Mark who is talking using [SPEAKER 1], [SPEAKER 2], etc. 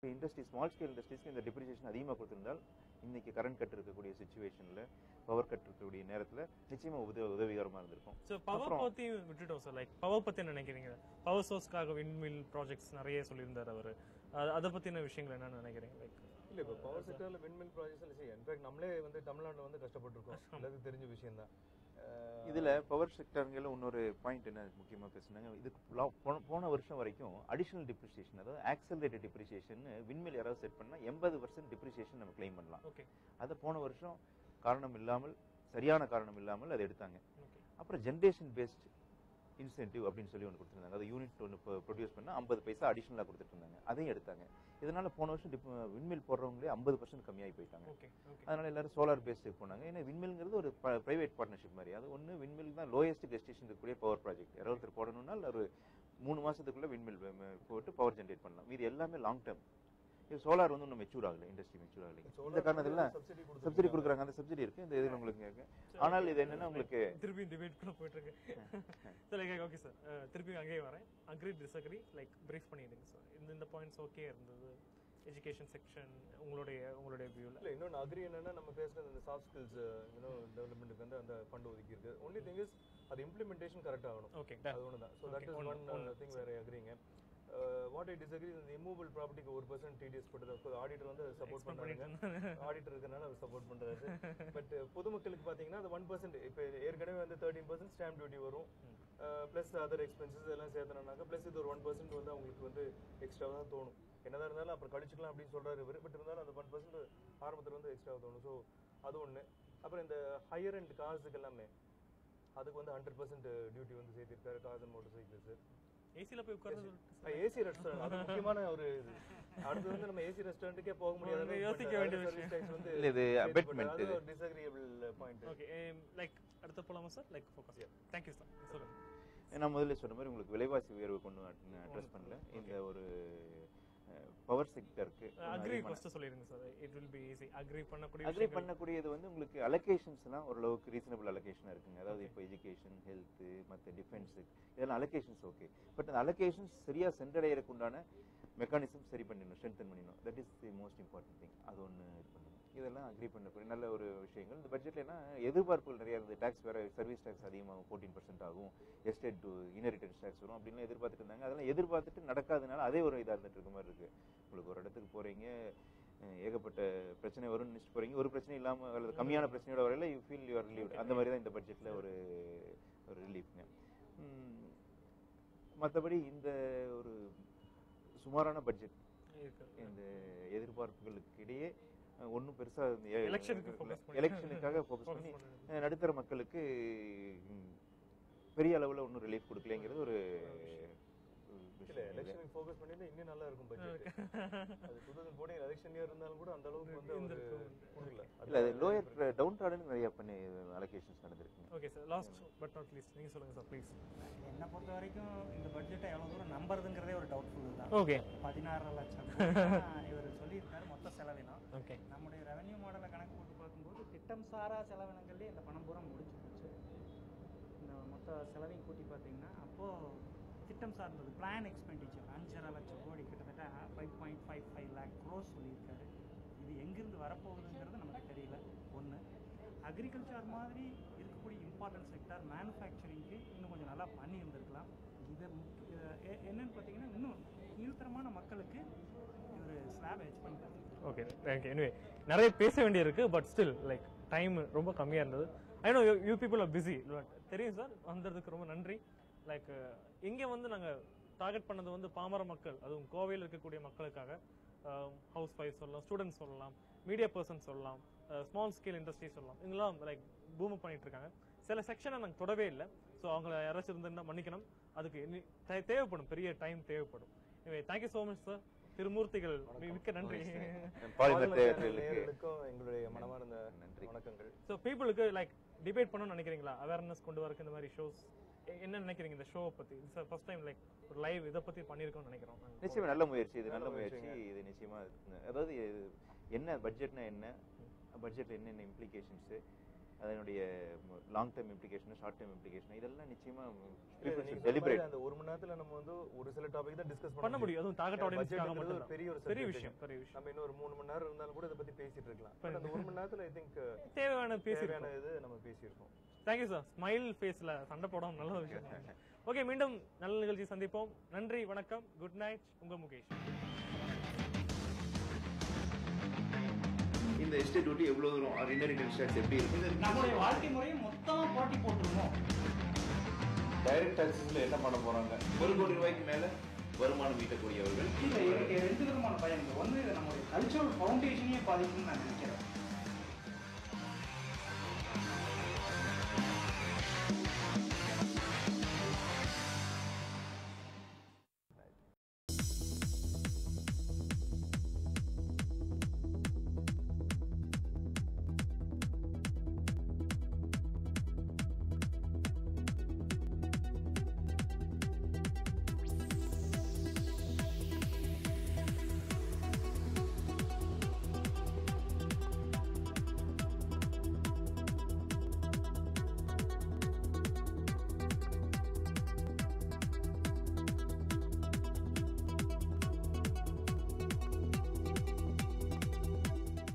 [SPEAKER 1] Industry small scale இண்டஸ்ட்ரீஸ்க்கு இந்த depreciation அதிகமாக கொடுத்திருந்தால் இன்னைக்கு கரண்ட் கட் இருக்கக்கூடிய சிச்சுவேஷன்ல பவர் கட் இருக்கக்கூடிய நேரத்துல நிச்சயமா உதவிகரமா இருந்திருக்கும்.
[SPEAKER 2] சோ பவர் பத்தி விட்டுட்டோம் சார். லைக் பவர் பத்தி என்ன நினைக்கிறீங்க? பவர் சோர்ஸ்க்காக விண்மில் ப்ராஜெக்ட்ஸ் நிறைய சொல்லியிருந்தார் அவரு. அதை பத்தின விஷயங்கள் என்ன நினைக்கிறீங்க? லைக்
[SPEAKER 3] இல்ல இப்போ பவர் செக்டர்ல விண்மில் ப்ராஜெக்ட்ஸ் இன்ஃபேக்ட் நம்மளே வந்து தமிழ்நாட்டில் வந்து கஷ்டப்பட்டிருக்கோம். எல்லாத்துக்கும் தெரிஞ்ச விஷயம் தான்.
[SPEAKER 1] இதுல பவர் செக்டர்ல இன்னொரு பாயிண்ட் என்ன முக்கியமா பேசுனாங்க, இதுக்கு போன வருஷம் வரைக்கும் அடிஷனல் டிப்ரிசியேஷன், அதாவது ஆக்சலரேட்டட் டிப்ரிசியேஷன் விண்மில் யாராவது செட் பண்ணா 80% டிப்ரிசியேஷன் நம்ம கிளைம் பண்ணலாம். அதை போன வருஷம் காரணம் இல்லாமல், சரியான காரணம் இல்லாமல் அதை எடுத்தாங்க. அப்புறம் ஜெனரேஷன் பேஸ்ட் இன்சென்டிவ் அப்படின்னு சொல்லி ஒன்று கொடுத்துருந்தாங்க. அது யூனிட் ஒன்று ப்ரொடியூஸ் பண்ணா 50 பைசா அடிஷனலா கொடுத்துட்டு இருந்தாங்க. அதையும் எடுத்தாங்க. இதனால போன வருஷம் விண்மில் போடுறவங்களே 50% கம்மியாகி போயிட்டாங்க. அதனால எல்லாரும் சோலார் பேஸ்ட் போனாங்க. ஏன்னா விண்மில்ங்கிறது ஒரு பிரைவேட் பார்ட்னர்ஷிப் மாதிரி. அது ஒன்று விண்மில் தான் லோயஸ்ட் கெஸ்டேஷன் இருக்கக்கூடிய பவர் ப்ராஜெக்ட். யாராவது போடணும்னா ஒரு 3 மாசத்துக்குள்ள விண்மில் போட்டு பவர் ஜென்ரேட் பண்ணலாம். இது எல்லாமே லாங் டேர்ம். சோலார் வந்து இன்னும் மெச்சூர் ஆகல, இண்டஸ்ட்ரி மெச்சூர் ஆகல. இந்த காரணத்துல சப்சிடி கொடுக்குறாங்க. அந்த சப்சிடி இருக்கு, இந்த இதுல உங்களுக்கு இருக்கு. ஆனால் இது என்னன்னா உங்களுக்கு
[SPEAKER 2] திருப்பி டிபேட் கூட போயிட்டு இருக்கு. சரி, ஓகே சார், திருப்பி அங்கேயே வரேன். அக்ரி டிஸ்அக்ரி லைக் பிரீஃப் பண்ணிடுங்க சார். இந்த பாயிண்ட்ஸ் ஓகே இருந்தது. எஜுகேஷன் செக்ஷன் உங்களுடைய வியூல
[SPEAKER 3] இல்ல இன்னொன்று அக்ரி என்னன்னா நம்ம பேசுறது இந்த சாஃப்ட் ஸ்கில்ஸ் டெவலப்மெண்ட்டுக்கு வந்து அந்த ஃபண்ட் ஒதுக்கி இருக்கு. ஒன்லி திங் இஸ் அது இம்ப்ளிமெண்டேஷன் கரெக்ட் ஆகணும்.
[SPEAKER 2] ஓகே,
[SPEAKER 3] அது ஒன்று தான். So that is one thing வேற அக்ரிங்க. வாட் ஐ டிஸ்அக்ரி, இந்த இம்மூவபிள் ப்ராப்பர்ட்டிக்கு 1% டிடிஎஸ் போட்டது ஆடிட்டர் வந்து சப்போர்ட் பண்றாங்க. ஆடிட்டர் இருக்கனால அவர் சப்போர்ட் பண்றாரு. பட் பொதுமக்களுக்கு பாத்தீங்கன்னா அது 1%. இப்போ ஏற்கனவே வந்து 13% ஸ்டாம்ப் டியூட்டி வரும், பிளஸ் அதர் எக்ஸ்பென்சஸ் எல்லாம் சேர்த்தனாக்க பிளஸ் இது ஒரு 1% வந்து அவங்களுக்கு வந்து எக்ஸ்ட்ரா தான் தோணும். என்னதான் இருந்தாலும் அப்புறம் கழிச்சுக்கலாம் அப்படின்னு சொல்றாரு இவர். பட் இருந்தாலும் அந்த 1% ஆரம்பத்தில் வந்து எக்ஸ்ட்ரா தோணும். ஸோ அது ஒன்று. அப்புறம் இந்த ஹையர் அண்ட் கார்ஸுக்கு எல்லாமே அதுக்கு வந்து 100% டியூட்டி வந்து சேர்த்திருக்காரு. Cars and motorcycles.
[SPEAKER 2] ஏசில போய் உட்கார்ந்து
[SPEAKER 3] ஏசி ரெஸ்டாரண்ட் அது முக்கியமான ஒரு இது. அடுத்து வந்து நம்ம ஏசி ரெஸ்டாரண்ட்க்கே போக முடியாது,
[SPEAKER 2] யோசிக்க வேண்டிய விஷயம்.
[SPEAKER 3] வந்து
[SPEAKER 1] இது அபெட்மென்ட்,
[SPEAKER 3] இது டிஸ்அக்ரியபிள் பாயிண்ட்.
[SPEAKER 2] ஓகே, லைக் அடுத்து போலாமா sir? Like focus. Thank you sir. சொல்லுங்க.
[SPEAKER 1] நான் முதல்ல சொன்ன மாதிரி உங்களுக்கு விலைவாசி உயர்வு கொண்டு அட்ரஸ் பண்ணல. இந்த ஒரு பவர் செக்டருக்கு
[SPEAKER 2] அக்ரி ஃபர்ஸ்ட் சொல்லிருங்க sir. It will be easy. Agree
[SPEAKER 1] பண்ணக்கூடியது வந்து உங்களுக்கு அலோகேஷன்ஸ் எல்லாம் ஓரளவுக்கு ரீசனபிள் அலோகேஷனா இருக்குங்க. அதாவது இப்போ எஜுகேஷன், ஹெல்த், மற்ற டிஃபென்ஸ் இதெல்லாம் அலோகேஷன்ஸ் ஓகே. பட் அந்த அலோகேஷன்ஸ் சரியா சென்றடையறதுக்கு உண்டான மெக்கானிசம் சரி பண்ணிடணும், ஸ்ட்ரென்தன் பண்ணிடணும். That is the most important thing. அது ஒன்று இது பண்ணணும். இதெல்லாம் அக்ரி பண்ணக்கூடிய நல்ல ஒரு விஷயங்கள். இந்த பட்ஜெட்ல என்ன எதிர்பார்ப்புகள் நிறைய இருந்தது. டாக்ஸ் வேற, சர்வீஸ் டாக்ஸ் அதிகமாகும், 14% ஆகும், எஸ்டேட் இன்ஹெரிட்டன்ஸ் டாக்ஸ் வரும் அப்படின்னு எதிர்பார்த்துட்டு இருந்தாங்க. அதெல்லாம் எதிர்பார்த்துட்டு நடக்காதனால அதே ஒரு இதாக இருந்துட்டு இருக்க மாதிரி இருக்கு. உங்களுக்கு ஒரு இடத்துக்கு போறீங்க, ஏகப்பட்ட பிரச்சனை வரும்னு நினைச்சு போறீங்க, ஒரு பிரச்சனை இல்லாம அல்லது கம்மியான பிரச்சனையோட வரையில you feel you are relieved. அந்த மாதிரி தான் இந்த பட்ஜெட்ல ஒரு ரிலீஃப்ங்க. மற்றபடி இந்த ஒரு சுமாரான பட்ஜெட் இந்த எதிர்பார்ப்புகளுக்கு இடையே ஒன்னும் பெருசா எலெக்ஷனுக்காக போக்கஸ் பண்ணி நடுத்தர மக்களுக்கு பெரிய அளவுல ஒன்னும் ரிலீஃப் கொடுக்கலங்கிறது ஒரு
[SPEAKER 3] எலெக்ஷனுக்கு ஃபோக்கஸ் பண்ணிட்டு இன்னும் நல்லா இருக்கும் பட்ஜெட். அது 2014 எலெக்ஷன் இயர் இருந்தாலும் கூட அந்த அளவுக்கு வந்து ஒரு கொடுக்கல.
[SPEAKER 1] இல்ல அது லோயர் டவுன் ட்ராடன் நிறைய பண்ணி அலோகேஷன்ஸ் நடந்துருக்கு.
[SPEAKER 2] Okay sir, last but not least நீங்க சொல்லுங்க சார் ப்ளீஸ்.
[SPEAKER 4] என்ன பொறுத்த வரைக்கும் இந்த பட்ஜெட்டை எவ்வளவு தூரம் நம்புறதுங்கிறதே ஒரு டவுட்ஃபுல் தான்.
[SPEAKER 2] ஓகே,
[SPEAKER 4] 16 லட்சம் இவர் சொல்லியிருக்காரு மொத்த செலவினம்.
[SPEAKER 2] ஓகே,
[SPEAKER 4] நம்முடைய ரெவென்யூ மாடலை கணக்கு போட்டு பார்க்கும்போது திட்டம் சாரா செலவினங்கள்லேயே இந்த பணம் பூரா முடிச்சு போச்சு. இந்த மொத்த செலவையும் கூட்டி பார்த்தீங்கன்னா அப்போது திட்டம் சார்ந்தது பிளான் எக்ஸ்பெண்டிச்சர் 5.5 லட்சம் கோடி, கிட்டத்தட்ட 5.55 lakh crores சொல்லியிருக்காரு. இது எங்கிருந்து வரப்போகுதுங்கிறது நமக்கு தெரியல. ஒன்று, அக்ரிகல்ச்சர் மாதிரி இருக்கக்கூடிய இம்பார்ட்டன்ட் செக்டார் மேனுஃபேக்சரிங்க்கு இன்னும் கொஞ்சம் நல்லா பண்ணி இருந்திருக்கலாம். இதை என்னன்னு பார்த்தீங்கன்னா இன்னும் கீழ்த்தரமான மக்களுக்கு ஒரு ஸ்லாப் ஹெச் பண்ணி.
[SPEAKER 2] Okay, thank you. எனிவே நிறைய பேச வேண்டியிருக்கு, பட் ஸ்டில் லைக் டைம் ரொம்ப கம்மியாக இருந்தது. I know you people are busy, but தெரியும் சார். வந்ததுக்கு ரொம்ப நன்றி. லைக் இங்கே வந்து நாங்கள் டார்கெட் பண்ணது வந்து பாமர மக்கள், அதுவும் கோவையில் இருக்கக்கூடிய மக்களுக்காக. ஹவுஸ் ஒய்ஃப் சொல்லலாம், ஸ்டூடெண்ட்ஸ் சொல்லலாம், மீடியா பர்சன் சொல்லலாம், ஸ்மால் ஸ்கேல் இண்டஸ்ட்ரி சொல்லலாம். இவங்கெல்லாம் லைக் பூம் பண்ணிட்டு இருக்காங்க. சில செக்ஷனை நாங்கள் தொடவே இல்லை. ஸோ அவங்கள யாராச்சும் இருந்தா மன்னிக்கணும். அதுக்கு தேவைப்படும், பெரிய டைம் தேவைப்படும். எனவே தேங்க்யூ ஸோ மச் சார். திருமூர்த்திகள் மிக்க நன்றி.
[SPEAKER 3] எங்களுடைய மனமார்ந்த நன்றி, வணக்கங்கள்.
[SPEAKER 2] ஸோ பீப்புளுக்கு லைக் டிபேட் பண்ணணும்னு நினைக்கிறீங்களா? அவேர்னஸ் கொண்டு வரக்கு இந்த மாதிரி ஷோஸ் என்ன நினைக்கிறீங்க? இந்த ஷோ பத்தி ஃபர்ஸ்ட் டைம் லைக் ஒரு லைவ் இதை பத்தி பண்ணிருக்கோம்னு நினைக்கிறோம்.
[SPEAKER 1] நிச்சயமா நல்ல முயற்சி, இது நல்ல முயற்சி. இது நிச்சயமா அதாவது என்ன பட்ஜெட்னா என்ன, பட்ஜெட்ல என்னென்ன இம்ப்ளிகேஷன்ஸ், அதனுடைய long term implication, short term implication இதெல்லாம் நிச்சயமா
[SPEAKER 3] நீங்க
[SPEAKER 1] டெலிபரேட்.
[SPEAKER 3] அந்த 1 மணி நேரத்துல நம்ம வந்து ஒரு சில டாபிக் தான் டிஸ்கஸ்
[SPEAKER 2] பண்ண முடியும். அதுவும் டார்கெட் ஆடியன்ஸ்க்காக மட்டும்
[SPEAKER 3] ஒரு பெரிய
[SPEAKER 2] பெரிய விஷயம்.
[SPEAKER 3] நம்ம இன்னொரு 3 மணி நேரம் இருந்தாலும் கூட இதை பத்தி பேசிட்டு இருக்கலாம். அந்த 1 மணி நேரத்துல ஐ திங்க்
[SPEAKER 2] தேவையான
[SPEAKER 3] தேவையான இது நம்ம பேசியிருக்கோம்.
[SPEAKER 2] Thank you sir. ஸ்மைல் ஃபேஸ்ல சண்டை போடாம நல்ல விஷயம். ஓகே, மீண்டும் நல்ல நிகழ்ச்சி சந்திப்போம். நன்றி, வணக்கம், குட் நைட். உங்க முகேஷ்.
[SPEAKER 1] இந்த எஸ்டேட் டியூட்டி எவ்வளவு வரும், இன்ஹெரிட்டன்ஸ் டாக்ஸ் எப்படி இருக்கு,
[SPEAKER 4] நம்மளுடைய வாழ்க்கை முறையும் மொத்தமா போட்டி போட்டுருமோ,
[SPEAKER 1] டைரக்ட் டாக்ஸஸ்ல என்ன பண்ண போறாங்க, 1 கோடி ரூபாய்க்கு மேல வருமானம் ஈட்டக்கூடியவர்கள்.
[SPEAKER 4] இல்ல எனக்கு 2 விதமான பயன். ஒன்று நம்மளுடைய கல்ச்சரல் ஃபவுண்டேஷனையே பாதிக்கும்னு நான் நினைக்கிறேன்.